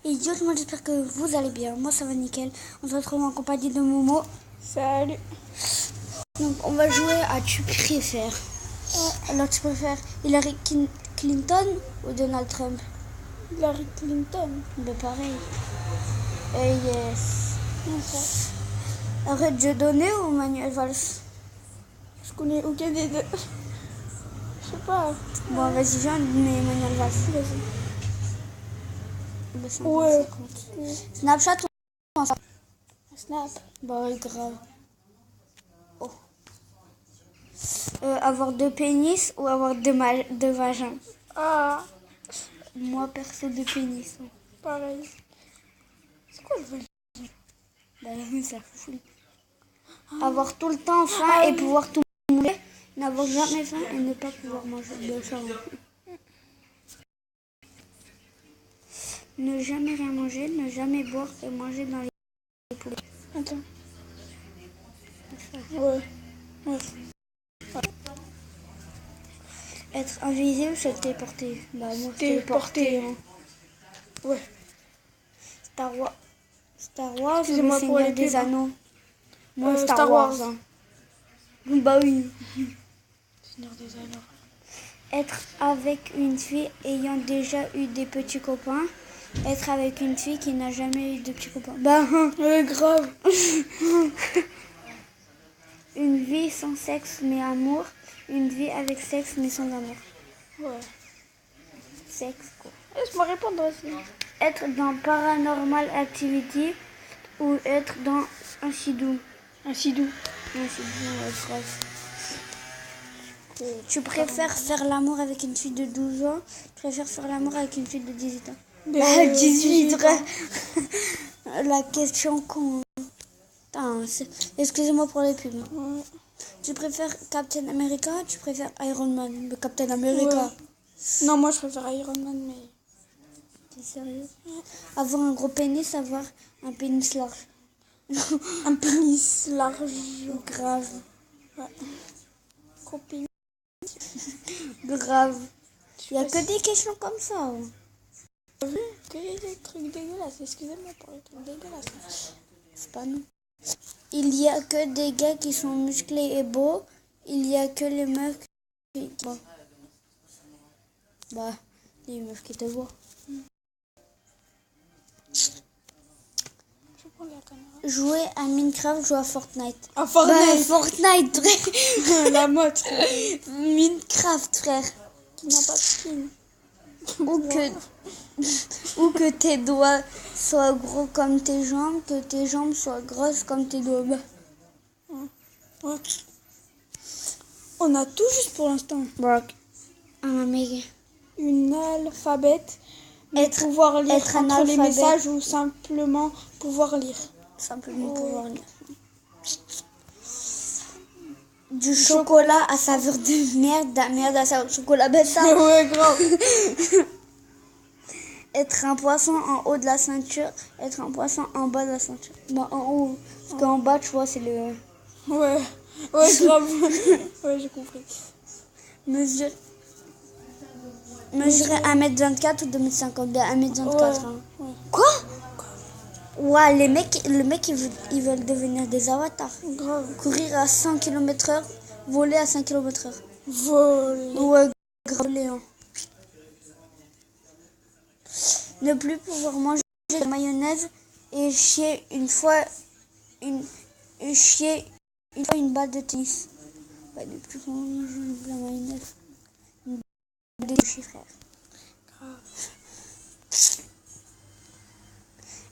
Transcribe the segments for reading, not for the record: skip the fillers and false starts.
Et Dieu, moi j'espère que vous allez bien. Moi ça va nickel. On se retrouve en compagnie de Momo. Salut. Donc on va jouer à tu préfères. Alors tu préfères Hillary Clinton ou Donald Trump? Hillary Clinton. Ben pareil. Yes. Arrête Joe Donné ou Manuel Valls? Je connais aucun des deux. Je sais pas. Bon vas-y viens, mais Manuel Valls. Vas-y. Ben, 50, Ouais. 50. Snapchat ou Snap. bah grave. Oh. Avoir deux pénis ou avoir deux vagins? Ah, Moi perso deux pénis. pareil. C'est quoi le vol? Bah oui ça fout. Avoir tout le temps faim et pouvoir tout manger. N'avoir jamais faim et ne pas pouvoir manger de ça. Ne jamais rien manger, ne jamais boire et manger dans les poubelles. Attends. Ouais. Être invisible ou se téléporter? Bah moi Téléporter. hein. Ouais. Star Wars ou Excusez-moi le pour Seigneur les des pubs. Anneaux? Moi Star Wars. Hein. Bah oui. Seigneur des Anneaux. Être avec une fille ayant déjà eu des petits copains. Être avec une fille qui n'a jamais eu de petits copains. Bah Ouais, grave. une vie sans sexe mais amour. Une vie avec sexe mais sans amour. Ouais. Sexe quoi. Laisse-moi répondre aussi. Être dans Paranormal Activity ou être dans un sidou. Un sidou. Un sidou, ouais, grave. Tu préfères faire l'amour avec une fille de 12 ans? Tu préfères faire l'amour avec une fille de 18 ans? De 18 ans. La question con. Excusez-moi pour les pubs. Ouais. Tu préfères Captain America? Tu préfères Iron Man? Le Captain America. Ouais. Non, moi je préfère Iron Man, mais. T'es sérieux? Avoir un gros pénis, avoir un pénis large. Un pénis large. Grave. Ouais. Gros pénis. Grave. Il n'y a sais que des questions comme ça. Hein. T'as vu? Que des trucs dégueulasses. Excusez-moi pour les trucs dégueulasses. C'est pas nous. Il y a que des gars qui sont musclés et beaux. Il y a que les meufs qui... Bah, les meufs qui te voient. Je prends la caméra. Jouer à Minecraft, jouer à Fortnite. À Fortnite. Bah, Fortnite, frère. La mode. Minecraft, frère. Qui n'a pas de skin. Ou que tes doigts soient gros comme tes jambes, que tes jambes soient grosses comme tes doigts. Bah. Ouais. On a tout juste pour l'instant. Mais Une alphabète. Pouvoir lire être un entre les alphabète. messages ou simplement pouvoir lire. Simplement pouvoir lire. Du chocolat à saveur de merde à saveur de chocolat. Ben ça. Ouais, grave. Être un poisson en haut de la ceinture, être un poisson en bas de la ceinture. Bah en haut. Parce qu'en bas, tu vois, c'est le... Ouais. Ouais, grave. Ouais, j'ai compris. Mesurer 1m24 ou 2m50. 1m24. Ouais. Hein. Ouais. Quoi? Ouais, le mec, ils veulent devenir des avatars. Grave. Courir à 100 km/h, voler à 5 km/h. Voler. Ouais, grave, Léon. Ne plus pouvoir manger de la mayonnaise et chier une fois une balle de tennis. Bah, ne plus pouvoir manger de la mayonnaise. Une balle de tennis, frère.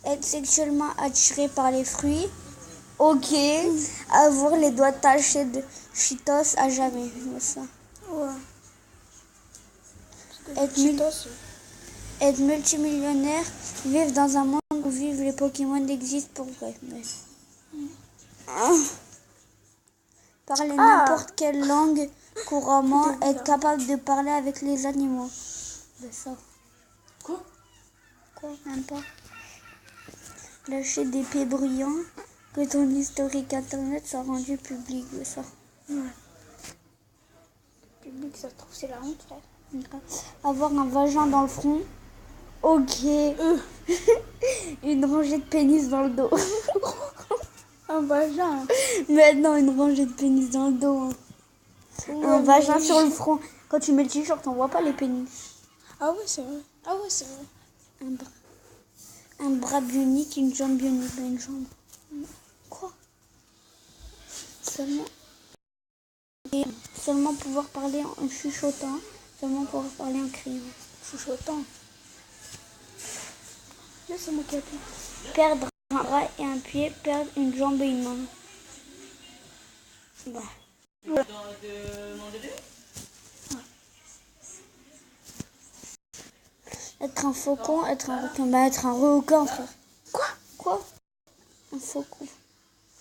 Être sexuellement attiré par les fruits. Ok. Avoir les doigts tachés de Cheetos à jamais. Ça. Ouais. Être multimillionnaire, vivre dans un monde où vivent les Pokémon existent pour vrai. Parler n'importe quelle langue couramment, être capable de parler avec les animaux. Ça. Quoi? Même pas. Lâcher des pieds bruyants, que ton historique internet soit rendu public. Ça. Ouais. Public, ça se trouve, c'est la honte, frère. Avoir un vagin dans le front. Ok. Une rangée de pénis dans le dos. Un vagin. Maintenant, une rangée de pénis dans le dos. Un Ouais, vagin mais- sur le front. Quand tu mets le t-shirt, on voit pas les pénis. Ah ouais, c'est vrai. Ah ouais, c'est vrai. Un bras bionique, une jambe bionique. Une jambe. Quoi? Seulement. Et seulement pouvoir parler en chuchotant. Seulement pouvoir parler en criant. Chuchotant. Là, c'est moi qui appuie. Perdre un bras et un pied. Perdre une jambe et une main. Bah. Être un faucon, être un requin. Bah, être un requin, frère. Quoi? Un faucon.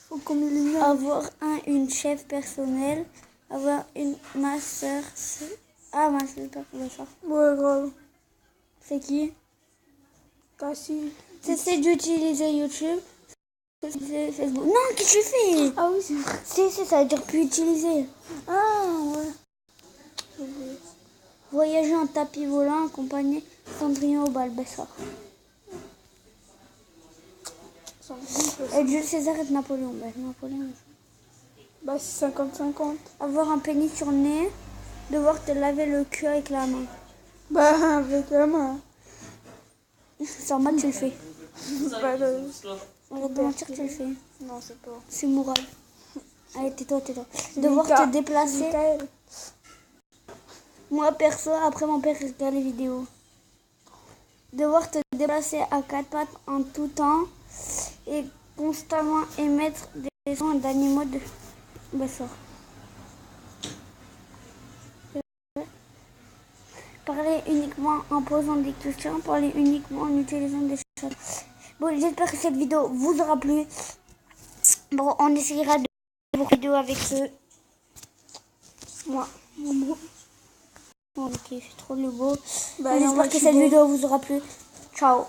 Faucon millénaire. Avoir une chef personnelle. Avoir une masseur. Ah, ma soeur. Ouais, grave. C'est qui? Cassie. C'est d'utiliser YouTube. C'est Facebook. Non, qu'est-ce que tu fais? Ah oui, c'est vrai. Ça veut dire plus utiliser. Ah ouais. J'ai oublié. Voyager en tapis volant accompagné Cendrillon au bal. Bah, ça. Ça me dit que Et Jules César et Napoléon. Bah, Napoléon. Bah, c'est 50-50. Avoir un pénis sur le nez. Devoir te laver le cul avec la main. Bah, avec la main. C'est normal, tu le fais. Bah, On va pas mentir, tu le fais. non, c'est pas. C'est moral. Allez, tais-toi. Devoir te déplacer. Michael. Moi, perso, après mon père regarde les vidéos. Devoir te déplacer à quatre pattes en tout temps et constamment émettre des sons d'animaux de bessor. Parler uniquement en posant des questions, parler uniquement en utilisant des choses. Bon, j'espère que cette vidéo vous aura plu. Bon, on essayera de faire une vidéo avec moi. Bon, ok, c'est trop le beau. Bah, J'espère que cette vidéo vous aura plu. Ciao.